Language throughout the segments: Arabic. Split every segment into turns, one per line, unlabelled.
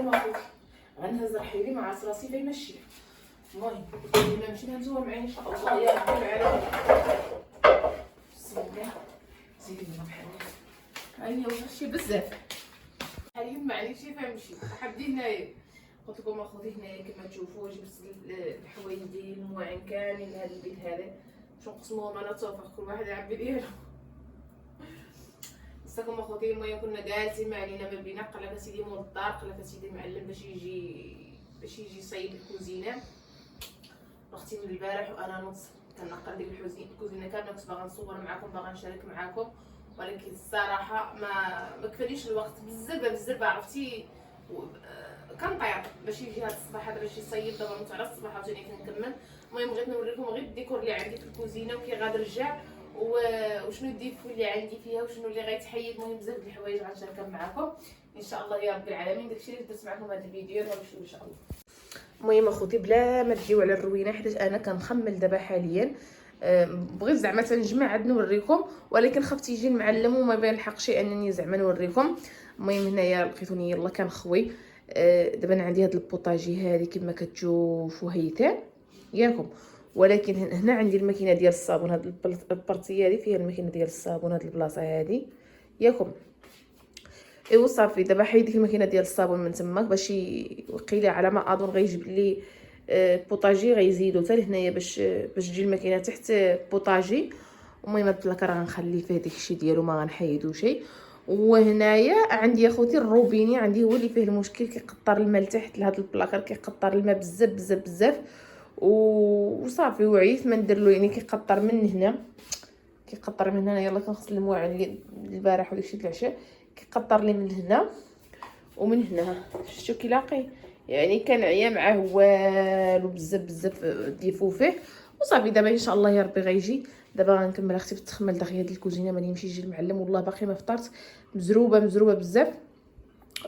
المهم اخوتي غنهز رحيلي مع راسي فين ماشي. المهم الا مشينا نزور معايا ان شاء الله يا ربي العالمين. بسم الله زيدي لنا بحال هاني وشي بزاف اليوم معليش فهمتي حدي هنايا. قلت لكم اخوتي هنايا كما تشوفوا جبت الحوايج ديالي المواعين كاملين لهذا البيت هذا باش نقسموهم على توفيق كل واحد يعبي ديالو. نساكم اخوتي. المهم كنا جالسين ما علينا ما بينا. قال لك اسيدي مول الدار، قال لك اسيدي المعلم باش يجي يصيب الكوزينه. اختي من البارح وانا نص كنقل ديك الكوزينه كامله. كنت باغا نصور معكم باغا نشارك معكم ولكن الصراحه ما كفانيش الوقت بزاف عرفتي كنطير باش يجي هذا الصباح هذا باش يصيب. دابا نمت على الصباح عاوتاني كنكمل. المهم بغيت نوريكم غير الديكور اللي عندي في الكوزينه وكي غادي نرجع وشنو الديفو اللي عندي فيها وشنو اللي غيتحيد. المهم بزاف د الحوايج غنشاركها معكم ان شاء الله يا رب العالمين. داكشي اللي درت معكم هذا الفيديو غنمشيو ان شاء الله. المهم اخوتي بلا ما تجيو على الروينه حيت انا كنخمل دابا حاليا. بغيت زعما تنجمع عاد نوريكم ولكن خفت يجي المعلم وما بيلحقش انني زعما نوريكم. المهم هنايا لقيتوني يلا كنخوي. دابا انا عندي هاد البوطاجي هذه كما كتشوفوا هيتان ياكم. ولكن هنا عندي الماكينه ديال الصابون. هاد البارتيه هذه فيها الماكينه ديال الصابون. هاد البلاصه هذه ياكم. ايوا صافي دابا حيد ديك الماكينه ديال الصابون من تماك باش وقيله على ما اظن غيجيب لي بوطاجي غيزيدو حتى لهنايا باش تجي الماكينه تحت بوطاجي. المهم هاد البلاكار غنخلي فيه داكشي ديالو ما غنحيدو شي. وهنايا عندي اخوتي الروبيني عندي هو اللي فيه المشكل كيقطر الماء لتحت لهاد البلاكار كيقطر الماء بزاف وصافي وعيت ما ندير له يعني كيقطر من هنا يلا كنغسل المواعين البارح وداكشي د العشاء كيقطر لي من هنا ومن هنا. شفتوا كيلاقي يعني كنعيا معاه والو بزاف ديفو فيه. وصافي دابا ان شاء الله يا ربي غيجي. دابا غنكمل اختي في التخمل داخل هاد الكوزينه ما نمشي يجي المعلم. والله باقي ما فطرت مزروبه بزاف.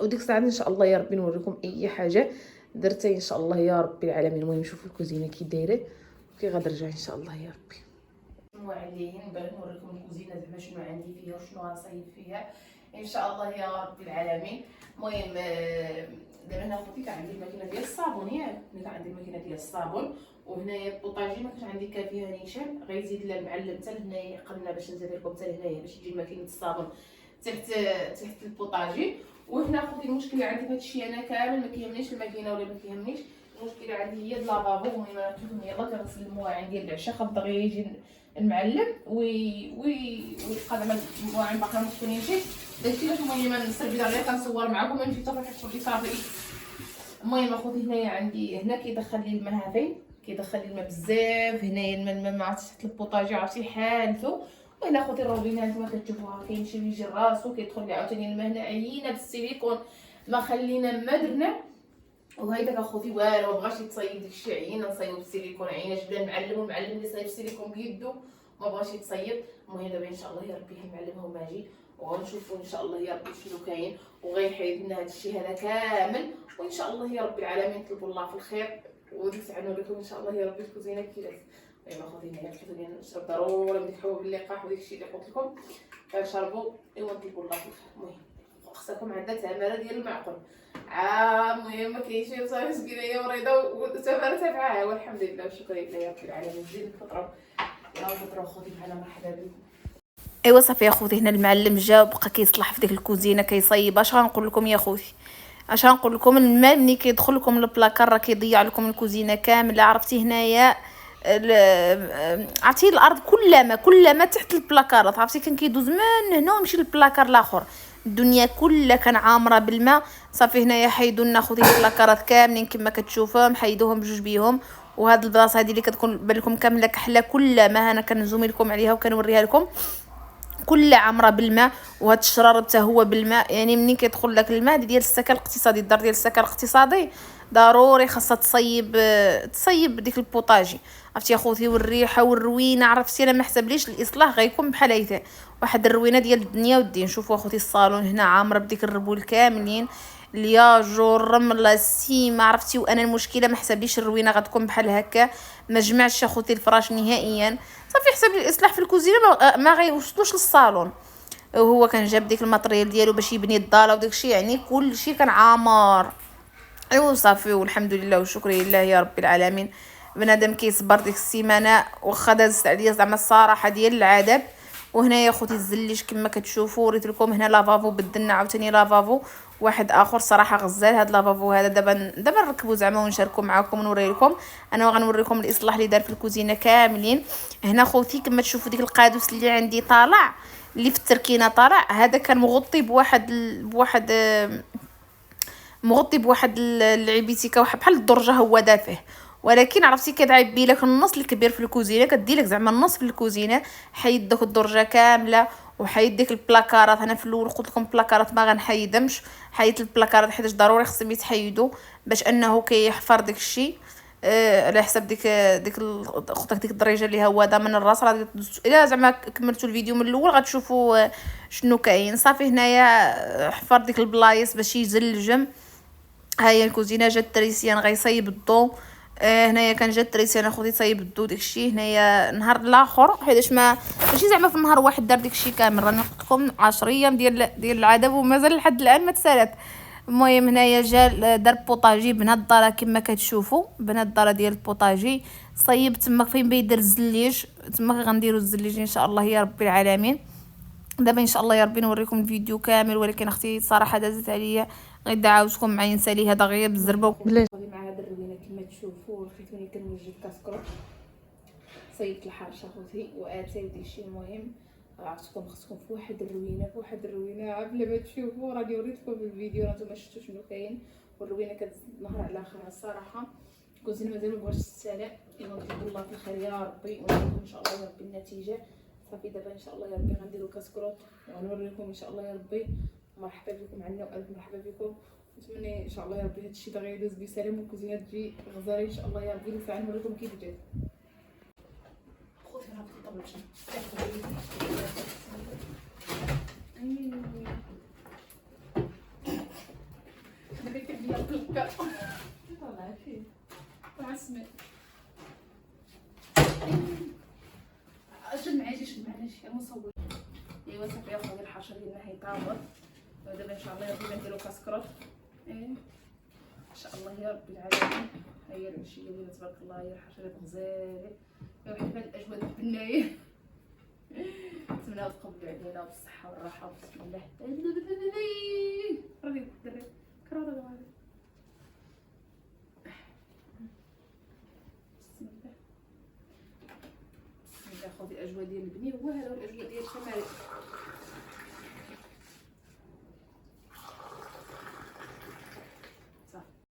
وديك الساعه ان شاء الله يا ربي نوريكم اي حاجه درتها ان شاء الله يا ربي العالمين. المهم نشوفوا الكوزينه كي دايره وكي غادي نرجع ان شاء الله يا ربي. المواعين بغيت نوريكم الكوزينه زعما شنو عندي فيها وشنو غنصايب فيها ان شاء الله يا رب العالمين. المهم دابا هنا خوتي كان عندي الماكينه ديال الصابون ياك كان عندي الماكينه ديال الصابون. وهنايا البوطاجي ما كانش عندي كافيها نيشان غيزيد لها المعلم حتى لهنايا. قلنا باش نزيد لكم حتى لهنايا باش تجي ماكينه الصابون تحت البوطاجي. وهنا خوتي المشكل اللي عندي في هادشي انا كامل ما كيهمنيش الماكينه ولا ما كيهمنيش. المشكل اللي عندي هي اللافابو. المهم انا قلت لكم يلاه كنغسل المواعين ديال العشاء خاف دغيا يجي المعلم ويبقى زعما المواعين باقا ما مغسولينش داكشي علاش. المهم نسربي دغيا كنصور معكم ما نمشي حتى كتشوفي صافي. المهم اخوتي هنايا عندي هنا كيدخل لي الماء فين كيدخل لي الماء بزاف. هنايا الماء ما عرفتش تحت البوطاجي عرفتي حالته. وهنا اخوتي الروبينه نتوما كتشوفوها كيمشي ويجي راسو كيدخل لي عاوتاني الماء. هنا عيينا بالسيليكون ما خلينا ما درنا. وهيداك اخوتي والو مبغاش يتصايب داكشي عيينا نصايبو بالسيليكون. عيينا جبنا المعلم والمعلم اللي صايب السيليكون بيدو ما بغاش يتصايب. المهم دابا ان شاء الله يا ربي المعلم هو ماجي وغنشوفوا ان شاء الله يا ربي شنو كاين وغيحيد لنا هذا الشيء هذا كامل. وان شاء الله يا رب العالمين نطلبوا الله في الخير ونسعدوا لكم ان شاء الله يا ربي الكوزينه كيفاش. المهم اخوتي هنايا لقيتوني نشرب ضروري من ديك الحبوب اللقاح وداك الشيء اللي قلت لكم كنشربوا ايوا نطلبوا الله في الخير. المهم خصكم عندها تماره ديال المعقول المهم ما كاينش صافي مسكينه مريضه وتماره معاها والحمد لله والشكر لله يا رب العالمين. زيد الفطره يا فطره خوتي معنا مرحبا بكم.
ايوا صافي يا خوتي هنا المعلم جا وبقى كيصلح في ديك الكوزينه كيصايب. اش غنقول لكم يا خوتي اش غنقول لكم الماء ملي كيدخل لكم البلاكار راه كيضيع لكم الكوزينه كامله. عرفتي هنايا عرفتي الارض كلما تحت البلاكارات عرفتي كان كيدوز من هنا ويمشي للبلاكار الاخر. الدنيا كلها كان عامره بالماء. صافي هنايا حيدوا لنا خوتي البلاكارات كاملين كما كتشوفوهم حيدوهم بجوج بيهم. وهاد البلاصه هذه اللي كتكون بالكم كامله كحله كلما انا كنزومي لكم عليها وكنوريها لكم كلها عامره بالماء. وهاد الشرار حتى هو بالماء. يعني منين كيدخل لك الماء ديال السكن الاقتصادي الدار ديال السكن الاقتصادي ضروري خاصها تصيب ديك البوطاجي عرفتي يا خوتي. والريحه والروينه عرفتي انا ما حسبليش الاصلاح غيكون بحال هيدا واحد الروينه ديال الدنيا والدين. شوفوا اخوتي الصالون هنا عامره بديك الربول كاملين الياجو الرمله السيمه عرفتي. وانا المشكله ما حسبليش الروينه غتكون بحال هكا ما جمعتش اخوتي الفراش نهائيا. صافي حسب لي الاصلاح في الكوزينه ما غيوصلوش للصالون. وهو كان جاب ديك الماتريال ديالو باش يبني الضاله وداك الشيء يعني كل شيء كان عامر ايوا صافي والحمد لله والشكر لله يا رب العالمين. بنادم كيصبر ديك السيمانه واخا دازت عليا زعما الصراحه ديال العذاب. وهنايا خوتي الزليج كما كتشوفوا وريت لكم هنا لافافو، بدلنا عاوتاني لافافو واحد اخر صراحه غزال. هاد لافافو هذا دابا نركبو زعما ونشاركو معاكم ونوري لكم. انا غنوريكم الاصلاح اللي دار في الكوزينه كاملين. هنا خوتي كما تشوفوا ديك القادوس اللي عندي طالع، اللي في التركينه طالع، هذا كان مغطي بواحد العبيتيكا واحد بحال الدرجه هو دافه. ولكن عرفتي كتعبي لك النص الكبير في الكوزينه، كدير لك زعما النص في الكوزينه، حيد داك الدرجه كامله وحيد ديك البلاكارات. انا في الاول قلت لكم البلاكارات ما غنحيدهمش، حيدت البلاكارات حيت ضروري خصهم يتحيدوا باش انه كيحفر داك الشيء. على حساب ديك خطك ديك الدريجه اللي هو من الراس. راه الا زعما كملتوا الفيديو من الاول غتشوفوا شنو كاين. صافي هنايا حفر ديك البلايص باش يزلجم. هاهي الكوزينه جات تريسيان غيصايب الضو. هنايا كان جات تريسيان اخوتي تصايب الضو داكشي. هنايا نهار الاخر حيتاش ماشي زعما في النهار واحد دار داكشي كامل، راني قلت لكم 10 ايام ديال العذاب ومازال لحد الان ما تسالات. المهم هنايا جا دار بوطاجي بنات الدار كما كتشوفوا، بنات الدار ديال البوطاجي. صيب تما فين بيدير الزليج، تما غنديروا الزليج ان شاء الله يا رب العالمين. دابا ان شاء الله يا ربي نوريكم الفيديو كامل. ولكن اختي صراحه دازت عليا غير دعاوتكم معايا نسالي هذا غير بالزربه
بلاش مع هاد الروينه كما تشوفوا. خليتوني كنوجد كاسكروط، صيدت الحرشه خوتي واتاي داكشي. المهم عرفتكم خصكم في واحد الروينه بلا ما تشوفوا راني وريتكم في الفيديو، نتوما شفتوا شنو كاين. والروينه كتنهار على اخرها الصراحه. كوزينه مازال ما بغاش تستاهل. نطلب الله في الخير يا ربي ونشوفوا ان شاء الله يا ربي النتيجه. صافي دابا ان شاء الله يا ربي غنديروا كاسكروط وغنوريكم ان شاء الله يا ربي. مرحبا بكم عندنا والف مرحبا بكم. نتمنى ان شاء الله يا ربي هادشي دا غيدوز بسلام والكوزينه تجي غزاله ان شاء الله يا ربي. نسعى نوريكم كيف جات. خوتي نهبط الطبل دابا كيبدا الكلكه طلع فيه مع السماء. اجل معايا شي معليش يا مصور. ايوا صافي اخويا الحشره ديالنا هي طابت. ودابا ان شاء الله يا ربي غنديرو كاسكروط. ان شاء الله يا رب العالمين. هي العشيه ديالنا تبارك الله، هي الحشره غزاله. يا وحده هاد الاجواء البنايه. نتمنى تقبلوا علينا بالصحه والراحه بسم الله. راني دري كرهت هذا بسم الله. خوتي الاجواء ديال البنيه هو هذا، الاجواء ديال الشمال